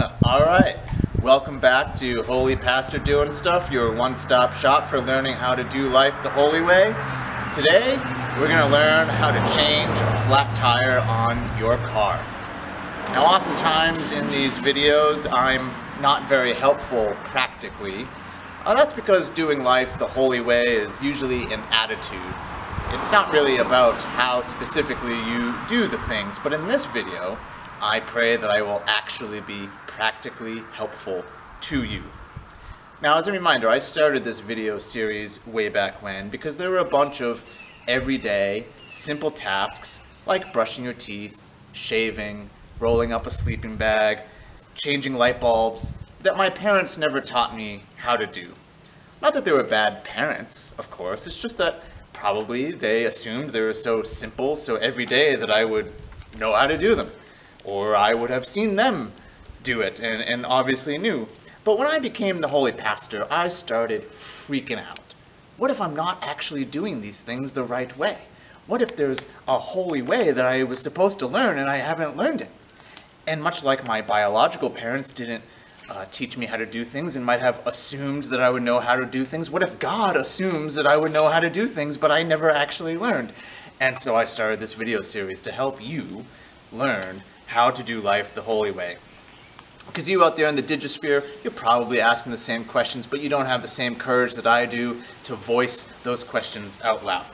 Alright, welcome back to Holy Pastor Doing Stuff, your one-stop shop for learning how to do life the holy way. Today, we're going to learn how to change a flat tire on your car. Now, oftentimes in these videos, I'm not very helpful practically. That's because doing life the holy way is usually an attitude. It's not really about how specifically you do the things, but in this video, I pray that I will actually be practically helpful to you. Now, as a reminder, I started this video series way back when because there were a bunch of everyday, simple tasks like brushing your teeth, shaving, rolling up a sleeping bag, changing light bulbs that my parents never taught me how to do. Not that they were bad parents, of course, it's just that probably they assumed they were so simple, so everyday that I would know how to do them. Or I would have seen them do it and obviously knew. But when I became the holy pastor, I started freaking out. What if I'm not actually doing these things the right way? What if there's a holy way that I was supposed to learn and I haven't learned it? And much like my biological parents didn't teach me how to do things and might have assumed that I would know how to do things, what if God assumes that I would know how to do things but I never actually learned? And so I started this video series to help you learn how to do life the holy way. Because you out there in the digisphere, you're probably asking the same questions, but you don't have the same courage that I do to voice those questions out loud.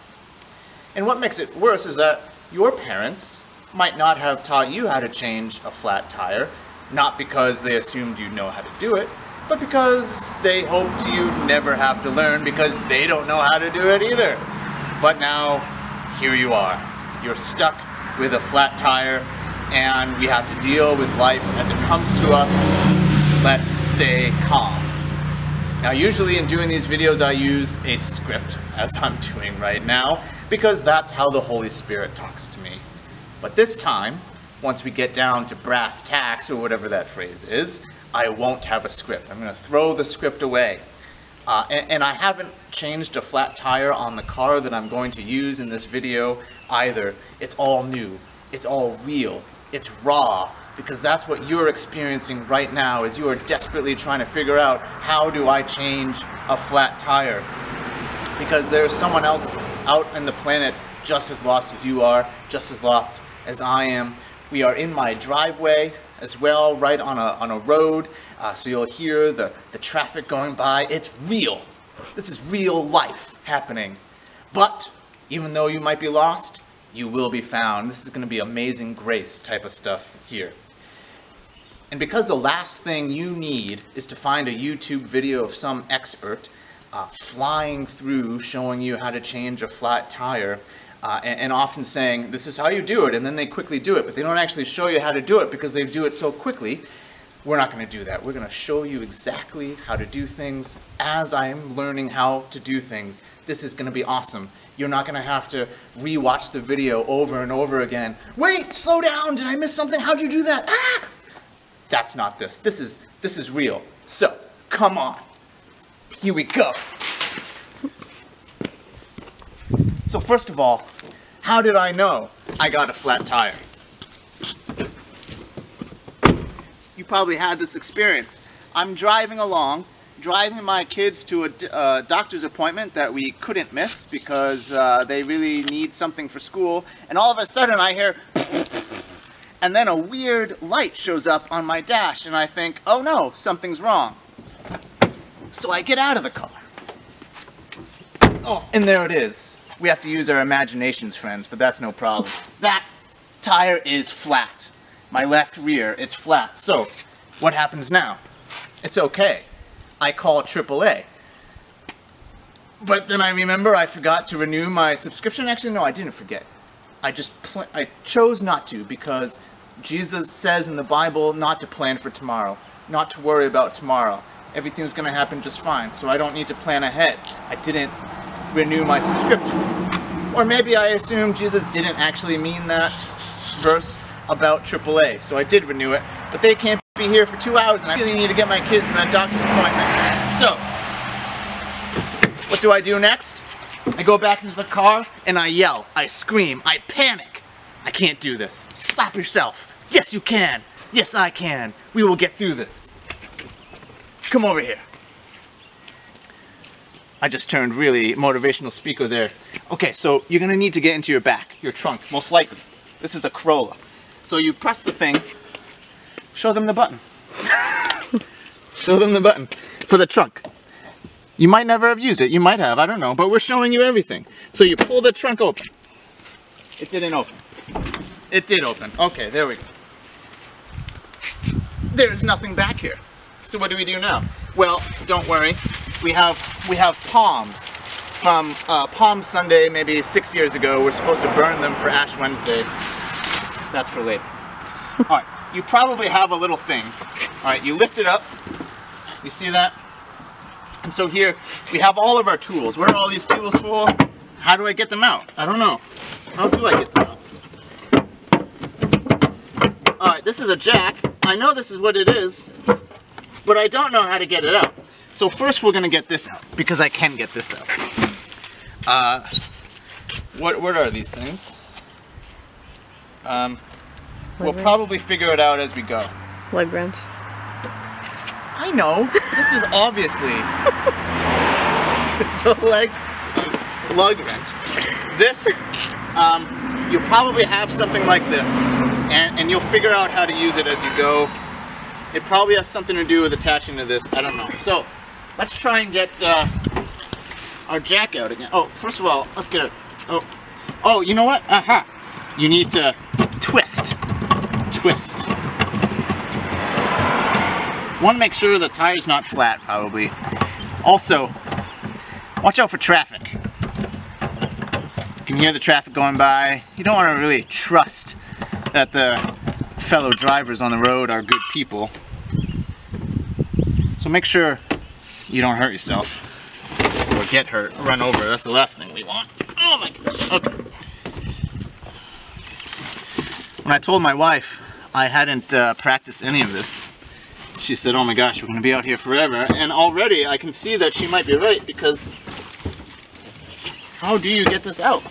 And what makes it worse is that your parents might not have taught you how to change a flat tire, not because they assumed you'd know how to do it, but because they hoped you never have to learn because they don't know how to do it either. But now, here you are. You're stuck with a flat tire, and we have to deal with life as it comes to us. Let's stay calm. Now, usually in doing these videos, I use a script, as I'm doing right now, because that's how the Holy Spirit talks to me. But this time, once we get down to brass tacks, or whatever that phrase is, I won't have a script. I'm going to throw the script away. And I haven't changed a flat tire on the car that I'm going to use in this video either. It's all new. It's all real. It's raw, because that's what you're experiencing right now as you are desperately trying to figure out, how do I change a flat tire? Because there's someone else out on the planet just as lost as you are, just as lost as I am. We are in my driveway as well, right on a road, so you'll hear the traffic going by. It's real. This is real life happening. But even though you might be lost, you will be found. This is going to be amazing grace type of stuff here. And because the last thing you need is to find a YouTube video of some expert flying through showing you how to change a flat tire and often saying, this is how you do it, and then they quickly do it, but they don't actually show you how to do it because they do it so quickly. We're not going to do that. We're going to show you exactly how to do things as I'm learning how to do things. This is going to be awesome. You're not going to have to re-watch the video over and over again. Wait, slow down. Did I miss something? How'd you do that? Ah! That's not this. This is real. So, come on. Here we go. So first of all, how did I know I got a flat tire? You probably had this experience. I'm driving along, driving my kids to a doctor's appointment that we couldn't miss because they really need something for school, and all of a sudden I hear and then a weird light shows up on my dash, and I think, oh no, something's wrong. So I get out of the car. Oh, and there it is. We have to use our imaginations, friends, but that's no problem. That tire is flat. My left rear, it's flat. So, what happens now? It's okay. I call AAA. But then I remember I forgot to renew my subscription. Actually, no, I didn't forget. I chose not to because Jesus says in the Bible not to plan for tomorrow, not to worry about tomorrow. Everything's going to happen just fine, so I don't need to plan ahead. I didn't renew my subscription. Or maybe I assumed Jesus didn't actually mean that verse about AAA, so I did renew it, but they can't be here for 2 hours and I really need to get my kids to that doctor's appointment. So, what do I do next? I go back into the car and I yell, I scream, I panic. I can't do this. Slap yourself. Yes, you can. Yes, I can. We will get through this. Come over here. I just turned really motivational speaker there. Okay, so you're gonna need to get into your back, your trunk, most likely. This is a Corolla. So you press the thing, show them the button. Show them the button for the trunk. You might never have used it, you might have, I don't know, but we're showing you everything. So you pull the trunk open. It didn't open. It did open. Okay, there we go. There's nothing back here. So what do we do now? Well, don't worry. We have palms from Palm Sunday, maybe 6 years ago. We're supposed to burn them for Ash Wednesday. That's for later. All right, you probably have a little thing. All right, you lift it up. You see that? And so here we have all of our tools. What are all these tools for? How do I get them out? I don't know. How do I get them out? All right, this is a jack. I know this is what it is, but I don't know how to get it out. So first we're gonna get this out, because I can get this out. What are these things? We'll probably figure it out as we go. Lug wrench. I know. This is obviously the lug wrench. This, you probably have something like this, and you'll figure out how to use it as you go. It probably has something to do with attaching to this. I don't know. So let's try and get our jack out again. Oh, first of all, let's get it. Oh, you know what? Aha! You need to twist. Twist. Want to make sure the tire's not flat, probably. Also, watch out for traffic. You can hear the traffic going by. You don't want to really trust that the fellow drivers on the road are good people. So make sure you don't hurt yourself or get hurt, run over. That's the last thing we want. Oh my gosh. Okay. When I told my wife I hadn't practiced any of this, she said, oh my gosh, we're going to be out here forever. And already I can see that she might be right, because how do you get this out?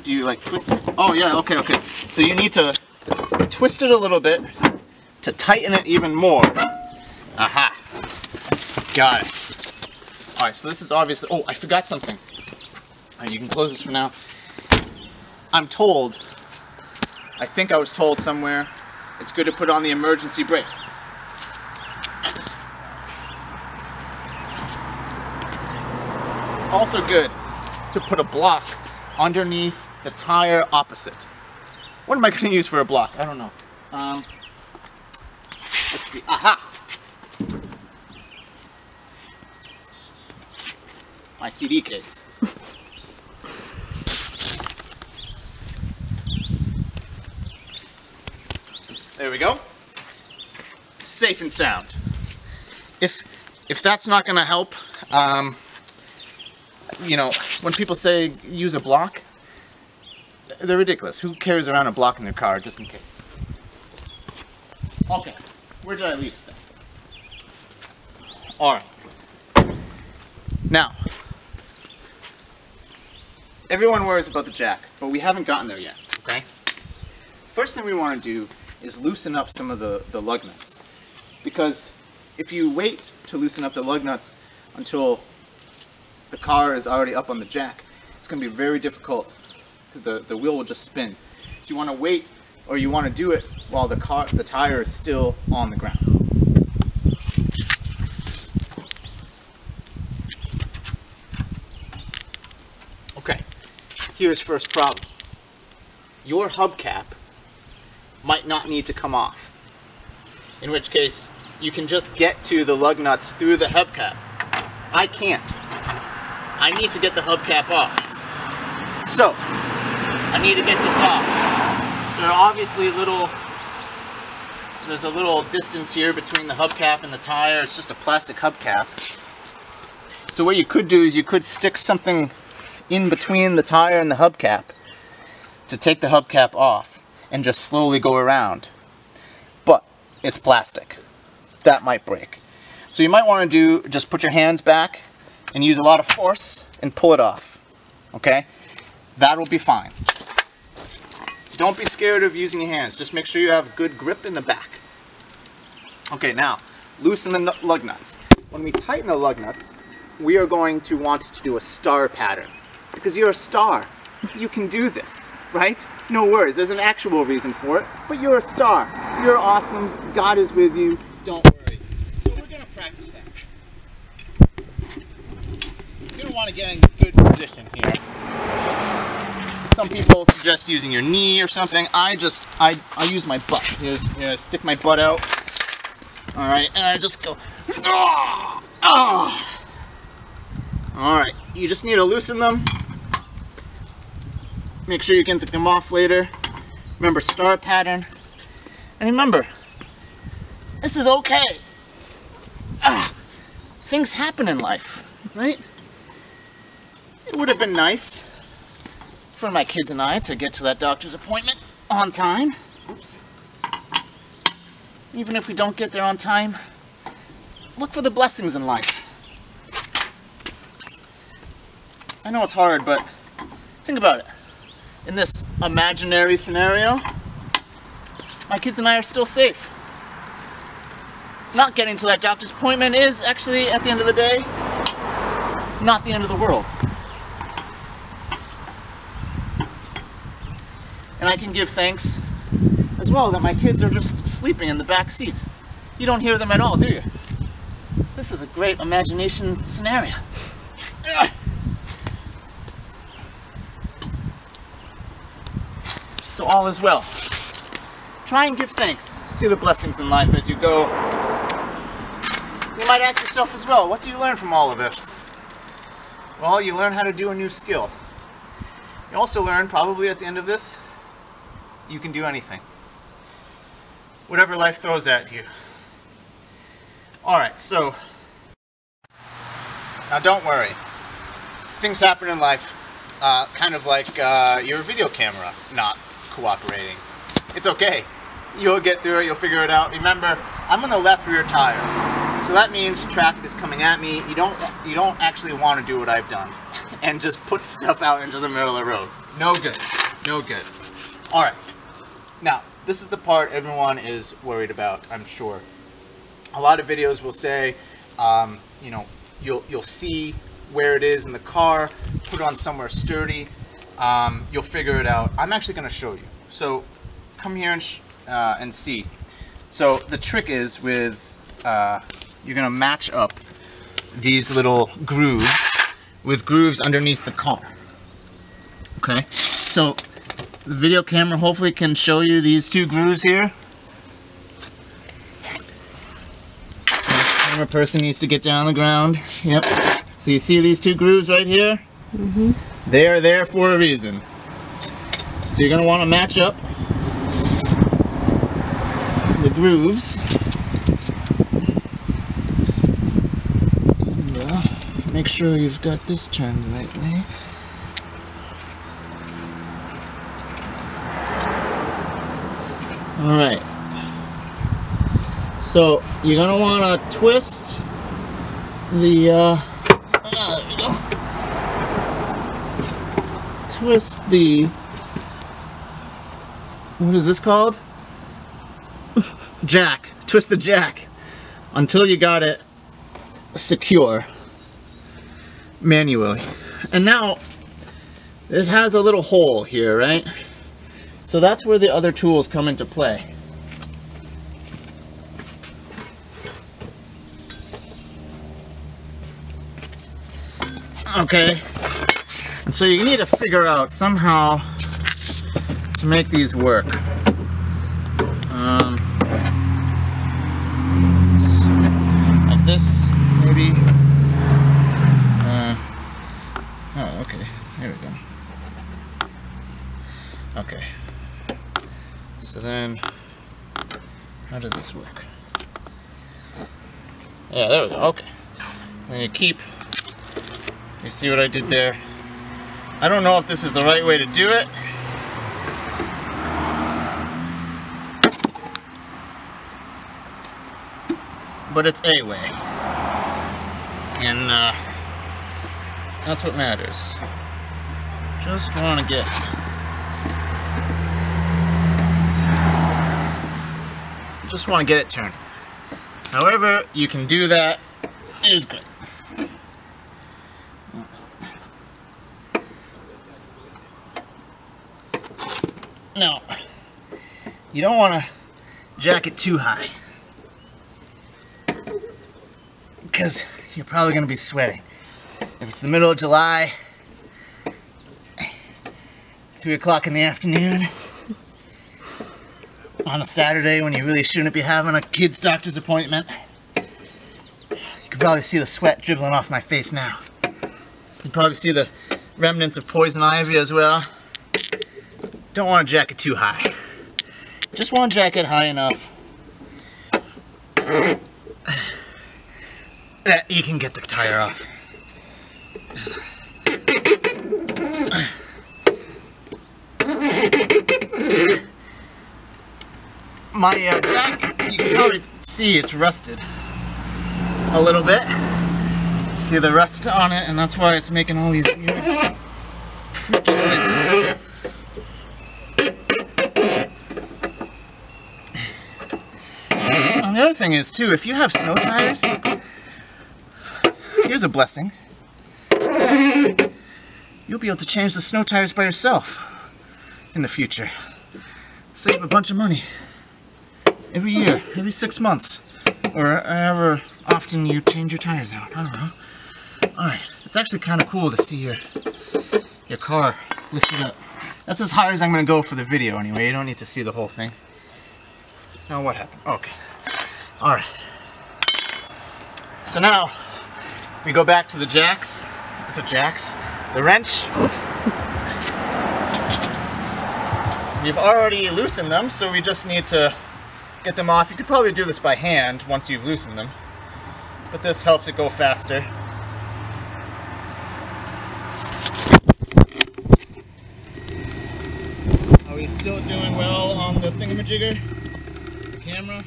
Do you like twist it? Oh yeah, okay. So you need to twist it a little bit to tighten it even more. Aha. Got it. Alright, so this is obviously, oh, I forgot something. Alright, you can close this for now. I'm told, I think I was told somewhere, it's good to put on the emergency brake. It's also good to put a block underneath the tire opposite. What am I going to use for a block? I don't know. Let's see. Aha! My CD case. There we go. Safe and sound. If that's not going to help, you know, when people say use a block, they're ridiculous. Who carries around a block in their car just in case? Okay, where did I leave stuff? Alright. Now, everyone worries about the jack, but we haven't gotten there yet, okay? First thing we want to do is loosen up some of the lug nuts. Because if you wait to loosen up the lug nuts until the car is already up on the jack, it's going to be very difficult. The wheel will just spin. So you want to wait, or you want to do it while the tire is still on the ground. Okay, here's first problem. Your hubcap might not need to come off. In which case, you can just get to the lug nuts through the hubcap. I can't. I need to get the hubcap off. So, I need to get this off. There are obviously there's a little distance here between the hubcap and the tire. It's just a plastic hubcap. So what you could do is you could stick something in between the tire and the hubcap to take the hubcap off and just slowly go around. But it's plastic. That might break. So you might want to just put your hands back and use a lot of force and pull it off. Okay? That'll be fine. Don't be scared of using your hands. Just make sure you have good grip in the back. Okay, now, loosen the lug nuts. When we tighten the lug nuts, we are going to want to do a star pattern. Because you're a star. You can do this, right? No worries, there's an actual reason for it, but you're a star. You're awesome. God is with you. Don't worry. So we're going to practice that. You're going to want to get in good position here. Some people suggest using your knee or something. I use my butt. Here, stick my butt out. All right, and I just go. Oh. All right, you just need to loosen them. Make sure you can take them off later. Remember, star pattern. And remember, this is okay. Things happen in life, right? It would have been nice for my kids and I to get to that doctor's appointment on time. Oops. Even if we don't get there on time, look for the blessings in life. I know it's hard, but think about it. In this imaginary scenario, my kids and I are still safe. Not getting to that doctor's appointment is actually, at the end of the day, not the end of the world. And I can give thanks as well that my kids are just sleeping in the back seat. You don't hear them at all, do you? This is a great imagination scenario. So all is well. Try and give thanks. See the blessings in life as you go. You might ask yourself as well, what do you learn from all of this? Well, you learn how to do a new skill. You also learn, probably at the end of this, you can do anything. Whatever life throws at you. Alright, so now don't worry. Things happen in life, kind of like your video camera not cooperating. It's okay. You'll get through it, you'll figure it out. Remember, I'm on the left rear tire. So that means traffic is coming at me. You don't actually want to do what I've done and just put stuff out into the middle of the road. No good. No good. Alright. Now, this is the part everyone is worried about, I'm sure. A lot of videos will say, you know, you'll see where it is in the car, put it on somewhere sturdy, you'll figure it out. I'm actually going to show you. So, come here and see. So, the trick is with, you're going to match up these little grooves with grooves underneath the car. Okay? So, the video camera hopefully can show you these two grooves here. The camera person needs to get down on the ground. Yep. So you see these two grooves right here? Mm-hmm. They are there for a reason. So you're going to want to match up the grooves. And, make sure you've got this turned the right way. Alright, so you're going to want to twist the, there we go. Twist the, what is this called? Jack. Twist the jack until you got it secure manually. And now it has a little hole here, right? So that's where the other tools come into play. Okay, and so you need to figure out somehow to make these work. Like this, maybe. Oh, okay, there we go. Okay. So then, how does this work? Yeah, there we go, okay. Then you see what I did there? I don't know if this is the right way to do it. But it's a way. And that's what matters. Just want to get Just want to get it turned. However you can do that is great. Now, you don't want to jack it too high, because you're probably going to be sweating. If it's the middle of July, 3 o'clock in the afternoon, on a Saturday when you really shouldn't be having a kid's doctor's appointment, you can probably see the sweat dribbling off my face now. You can probably see the remnants of poison ivy as well. Don't want to jack it too high. Just want to jack it high enough that you can get the tire off. My jack, you can probably see it's rusted a little bit. See the rust on it, and that's why it's making all these weird freaky noises. And the other thing is too, if you have snow tires, here's a blessing. You'll be able to change the snow tires by yourself in the future. Save a bunch of money. Every year, every 6 months, or however often you change your tires out. I don't know. Alright, it's actually kind of cool to see your car lifted up. That's as high as I'm going to go for the video anyway. You don't need to see the whole thing. Now what happened? Okay. Alright. So now, we go back to the jacks. The wrench. We've already loosened them, so we just need to get them off. You could probably do this by hand once you've loosened them, but this helps it go faster. Are we still doing well on the thingamajigger? The camera?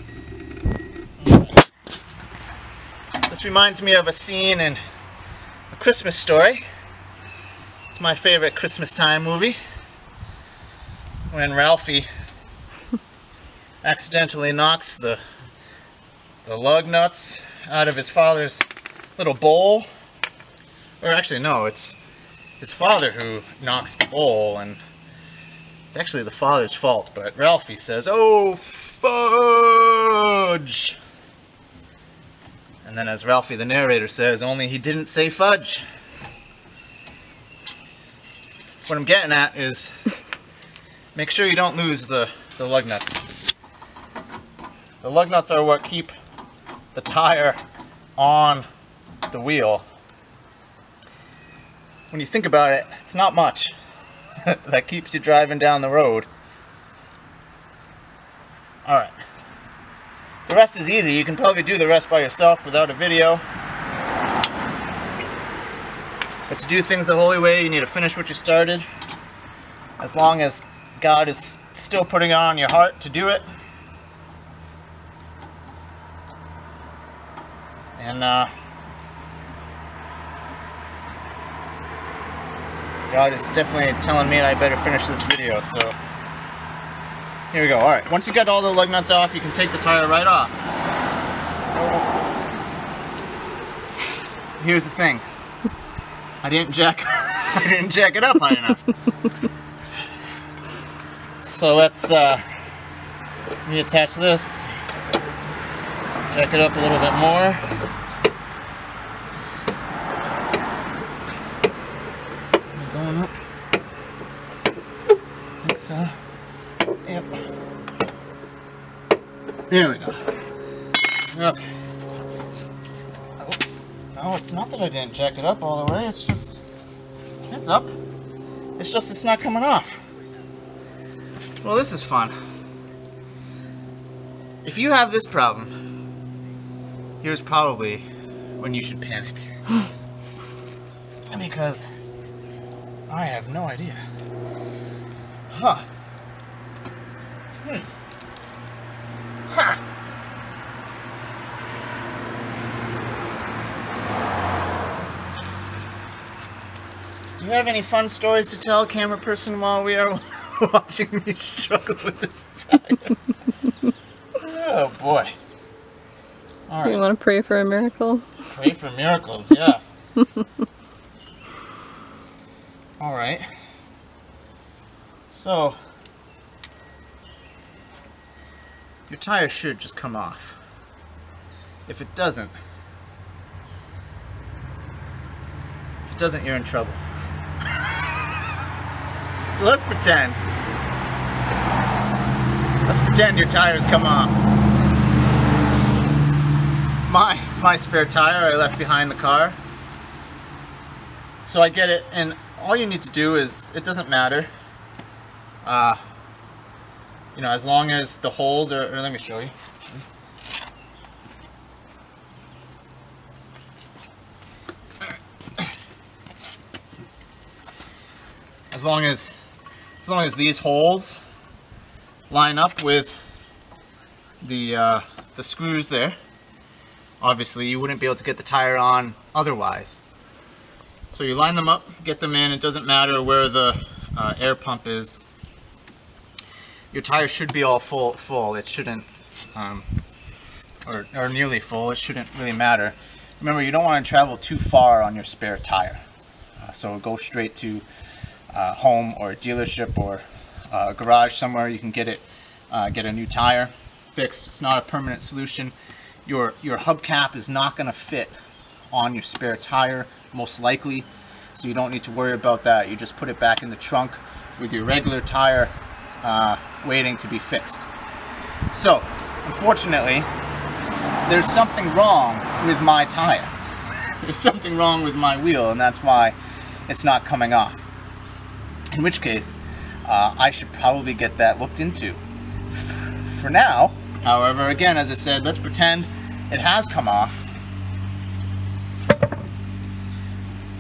Right. This reminds me of a scene in A Christmas Story. It's my favorite Christmas time movie. When Ralphie accidentally knocks the lug nuts out of his father's little bowl. Or actually no, it's his father who knocks the bowl, and it's actually the father's fault, but Ralphie says, "Oh, fudge!" And then as Ralphie the narrator says, only he didn't say fudge. What I'm getting at is, make sure you don't lose the lug nuts. The lug nuts are what keep the tire on the wheel. When you think about it, it's not much that keeps you driving down the road. Alright. The rest is easy. You can probably do the rest by yourself without a video. But to do things the holy way, you need to finish what you started. As long as God is still putting it on your heart to do it. And God is definitely telling me that I better finish this video, so here we go. Alright, once you get all the lug nuts off, you can take the tire right off. Here's the thing. I didn't jack it up high enough. So let's reattach this. Jack it up a little bit more. Going up. I think so. Yep. There we go. Okay. No, it's not that I didn't jack it up all the way. It's just, it's up. It's just it's not coming off. Well, this is fun. If you have this problem, here's probably when you should panic. Because I have no idea. Huh. Ha! Do you have any fun stories to tell, camera person, while we are watching me struggle with this tire? Oh boy. All right. You want to pray for a miracle? Pray for miracles, yeah. All right. So, your tire should just come off. If it doesn't, you're in trouble. So let's pretend your tires come off. My spare tire I left behind the car. So I get it, and all you need to do is, it doesn't matter. You know, as long as the holes are, let me show you. As long as these holes line up with the screws there, obviously you wouldn't be able to get the tire on otherwise. So you line them up, get them in. It doesn't matter where the air pump is. Your tire should be all full. It shouldn't, or nearly full. It shouldn't really matter. Remember, you don't want to travel too far on your spare tire. So go straight to home or a dealership or a garage somewhere. You can get a new tire fixed. It's not a permanent solution. Your hubcap is not going to fit on your spare tire, most likely, so you don't need to worry about that. You just put it back in the trunk with your regular tire waiting to be fixed. So, unfortunately, there's something wrong with my tire. There's something wrong with my wheel, and that's why it's not coming off. In which case, I should probably get that looked into. For now, however, again, as I said, let's pretend it has come off.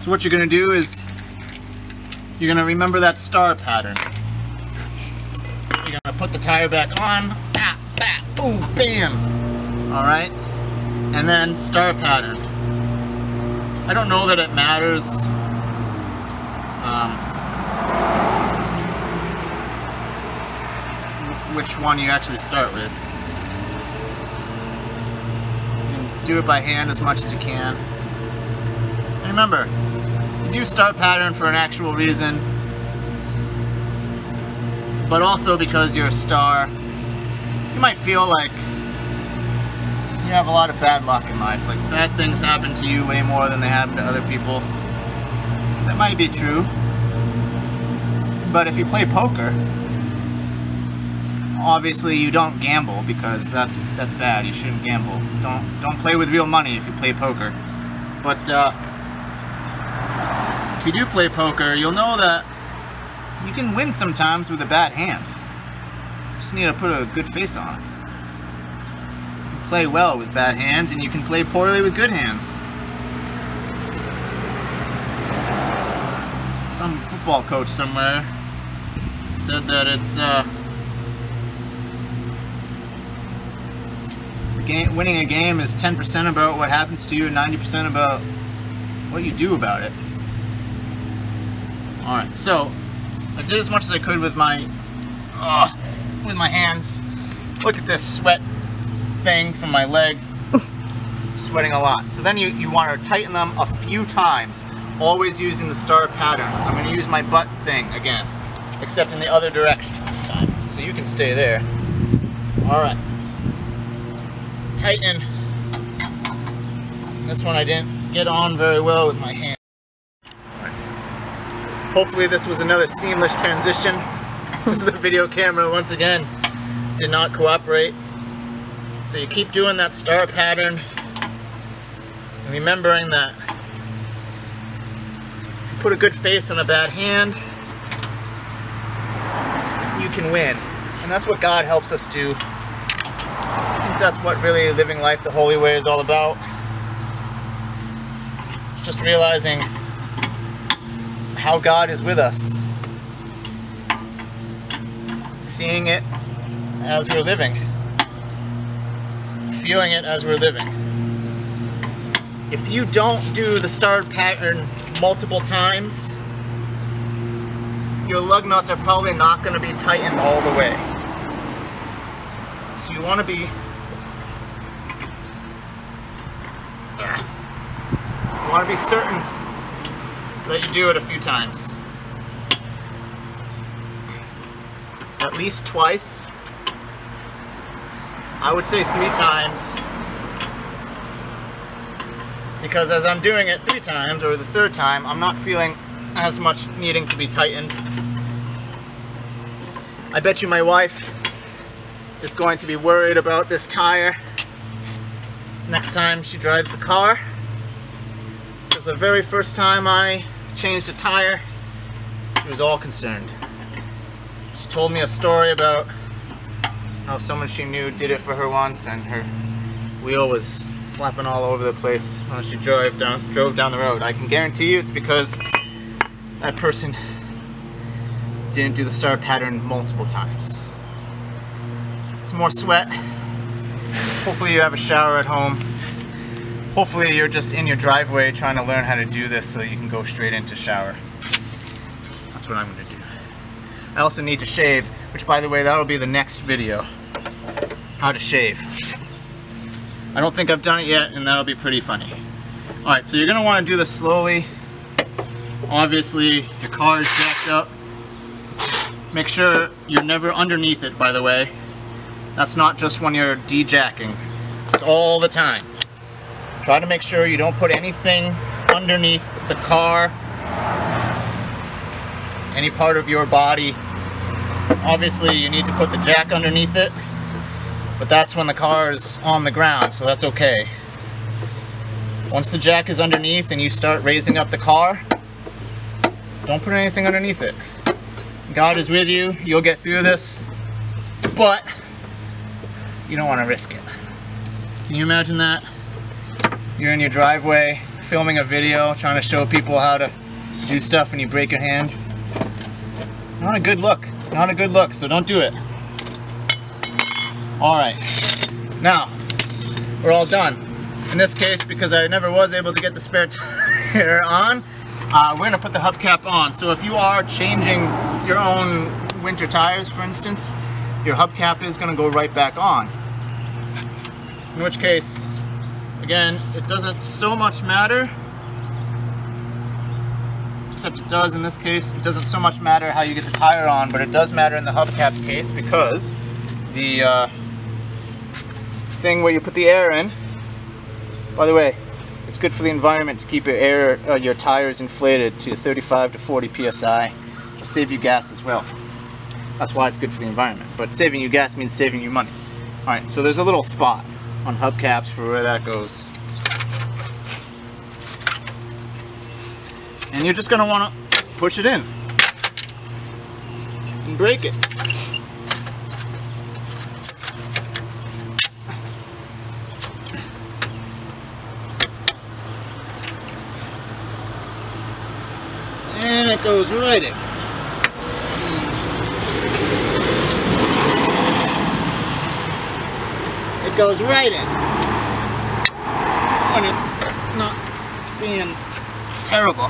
So what you're going to do is, you're going to remember that star pattern. You're going to put the tire back on, bap, bap, ooh, bam. Alright? And then star pattern. I don't know that it matters which one you actually start with. You can do it by hand as much as you can. And remember, you do start pattern for an actual reason, but also because you're a star. You might feel like you have a lot of bad luck in life, like bad things happen to you way more than they happen to other people. That might be true, but if you play poker, obviously you don't gamble, because that's bad. You shouldn't gamble. Don't play with real money if you play poker. But if you do play poker, you'll know that you can win sometimes with a bad hand. You just need to put a good face on it. You can play well with bad hands, and you can play poorly with good hands. Some football coach somewhere said that it's winning a game is 10% about what happens to you and 90% about what you do about it. Alright, so I did as much as I could with my hands. Look at this sweat thing from my leg. Sweating a lot. So then you want to tighten them a few times, always using the star pattern. I'm going to use my butt thing again, except in the other direction this time. So you can stay there. Alright. Tighten. This one I didn't get on very well with my hand. Right. Hopefully this was another seamless transition. This is the video camera once again did not cooperate. So you keep doing that star pattern, and remembering that if you put a good face on a bad hand, you can win. And that's what God helps us do. I think that's what really living life the holy way is all about. It's just realizing how God is with us. Seeing it as we're living. Feeling it as we're living. If you don't do the star pattern multiple times, your lug nuts are probably not going to be tightened all the way. So you want to be You want to be certain that you do it a few times. At least twice. I would say 3 times. Because as I'm doing it 3 times, or the 3rd time, I'm not feeling as much needing to be tightened. I bet you my wife is going to be worried about this tire next time she drives the car. Because the very first time I changed a tire, she was all concerned. She told me a story about how someone she knew did it for her once and her wheel was flapping all over the place when she drove down the road. I can guarantee you it's because that person didn't do the star pattern multiple times. Some more sweat. Hopefully you have a shower at home. Hopefully you're just in your driveway trying to learn how to do this so you can go straight into shower. That's what I'm going to do. I also need to shave, which by the way, that'll be the next video. How to shave. I don't think I've done it yet, and that'll be pretty funny. Alright, so you're going to want to do this slowly. Obviously, your car is jacked up. Make sure you're never underneath it, by the way. That's not just when you're de-jacking. It's all the time. Try to make sure you don't put anything underneath the car, any part of your body. Obviously, you need to put the jack underneath it, but that's when the car is on the ground, so that's okay. Once the jack is underneath and you start raising up the car, don't put anything underneath it. God is with you, you'll get through this, but you don't want to risk it. Can you imagine that? You're in your driveway filming a video trying to show people how to do stuff and you break your hand. Not a good look. Not a good look, so don't do it. Alright, now we're all done. In this case, because I never was able to get the spare tire on, we're going to put the hubcap on. So if you are changing your own winter tires, for instance, your hubcap is going to go right back on. In which case, again, it doesn't so much matter, except it does in this case. It doesn't so much matter how you get the tire on, but it does matter in the hubcap's case because the thing where you put the air in, by the way, it's good for the environment to keep your tires inflated to 35 to 40 psi. It'll save you gas as well. That's why it's good for the environment. But saving you gas means saving you money. Alright, so there's a little spot on hubcaps for where that goes. And you're just going to want to push it in and break it. And it goes right in. It goes right in. When it's not being terrible.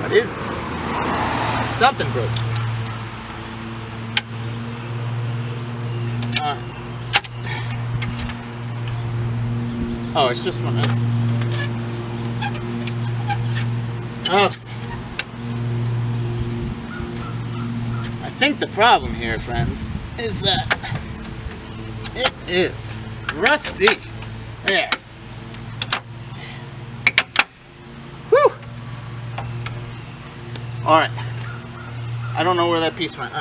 What is this? Something broke. Oh, it's just one. Oh. I think the problem here, friends, is that it is rusty. There. Whew. Alright. I don't know where that piece went.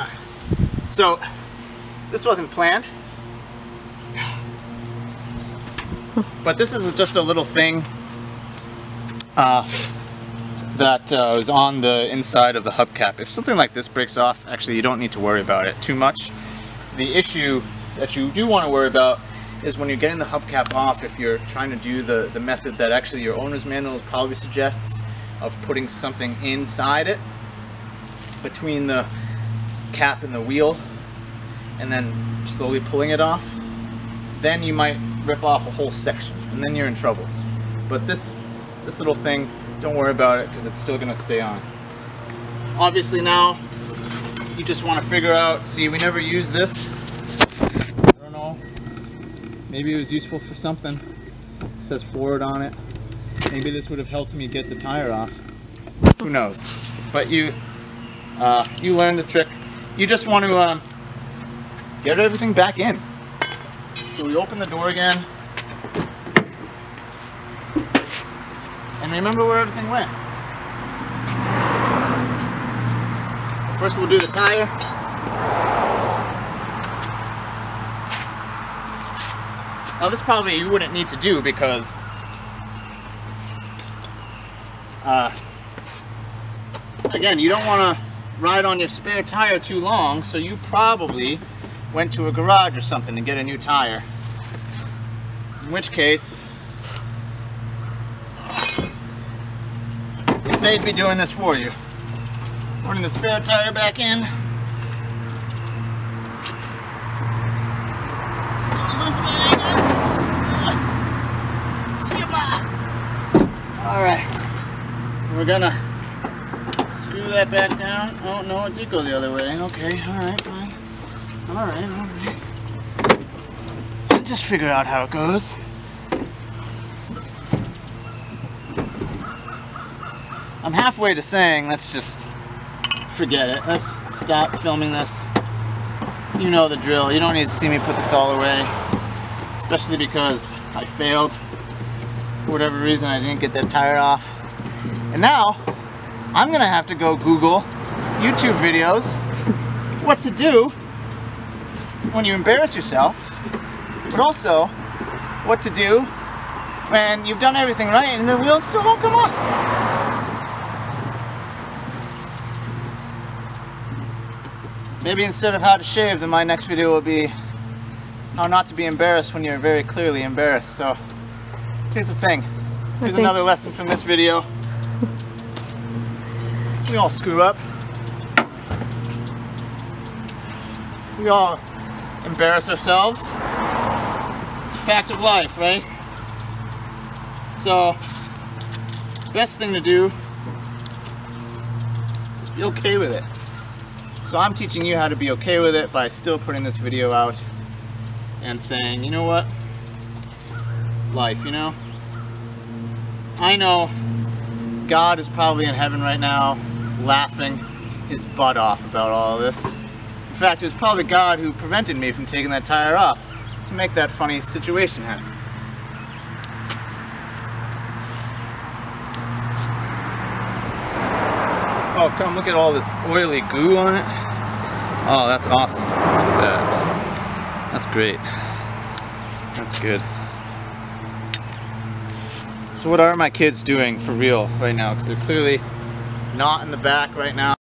So, this wasn't planned. But this is just a little thing that is on the inside of the hubcap. If something like this breaks off, actually you don't need to worry about it too much. The issue that you do want to worry about is when you're getting the hubcap off, if you're trying to do the method that actually your owner's manual probably suggests of putting something inside it, between the cap and the wheel, and then slowly pulling it off, then you might rip off a whole section, and then you're in trouble. But this little thing, don't worry about it because it's still going to stay on. Obviously now, you just want to figure out, see, we never use this. Maybe it was useful for something. It says Ford on it. Maybe this would have helped me get the tire off. Who knows? But you learned the trick. You just want to get everything back in. So we open the door again. And remember where everything went. First we'll do the tire. Now this probably you wouldn't need to do because again, you don't want to ride on your spare tire too long, so you probably went to a garage or something to get a new tire. In which case, they'd be doing this for you. Putting the spare tire back in. Goes this way, Alright. We're gonna screw that back down. Oh no, it did go the other way. Okay, alright, fine. Alright. I'll just figure out how it goes. I'm halfway to saying let's just forget it. Let's stop filming this. You know the drill. You don't need to see me put this all away. Especially because I failed. For whatever reason, I didn't get that tire off. And now, I'm gonna have to go Google YouTube videos what to do when you embarrass yourself, but also what to do when you've done everything right and the wheels still won't come off. Maybe instead of how to shave, then my next video will be how not to be embarrassed when you're very clearly embarrassed. So here's the thing. Here's another lesson from this video. We all screw up. We all embarrass ourselves. It's a fact of life, right? So, best thing to do is be okay with it. So I'm teaching you how to be okay with it by still putting this video out and saying, you know what? Life, you know? I know God is probably in heaven right now laughing his butt off about all of this. In fact, it was probably God who prevented me from taking that tire off to make that funny situation happen. Oh, come look at all this oily goo on it. Oh, that's awesome. Look at that. That's great. That's good. So what are my kids doing for real right now? Because they're clearly not in the back right now.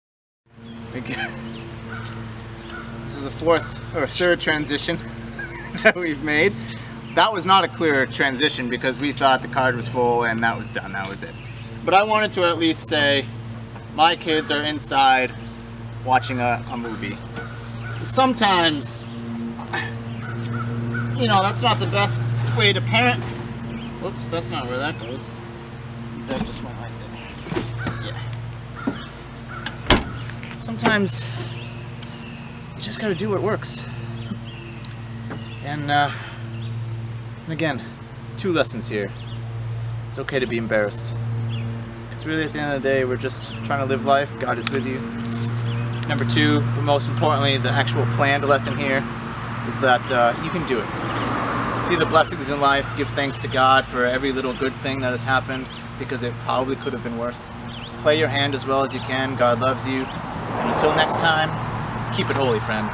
This is the third transition that we've made. That was not a clear transition because we thought the card was full and that was done, that was it. But I wanted to at least say my kids are inside watching a movie. Sometimes, you know, that's not the best way to parent. Whoops, that's not where that goes. That just went right there. Yeah. Sometimes you just gotta do what works. And again, 2 lessons here. It's okay to be embarrassed. Because really at the end of the day, we're just trying to live life. God is with you. Number 2, but most importantly, the actual planned lesson here is that you can do it. See the blessings in life, give thanks to God for every little good thing that has happened because it probably could have been worse. Play your hand as well as you can. God loves you. And until next time, keep it holy, friends.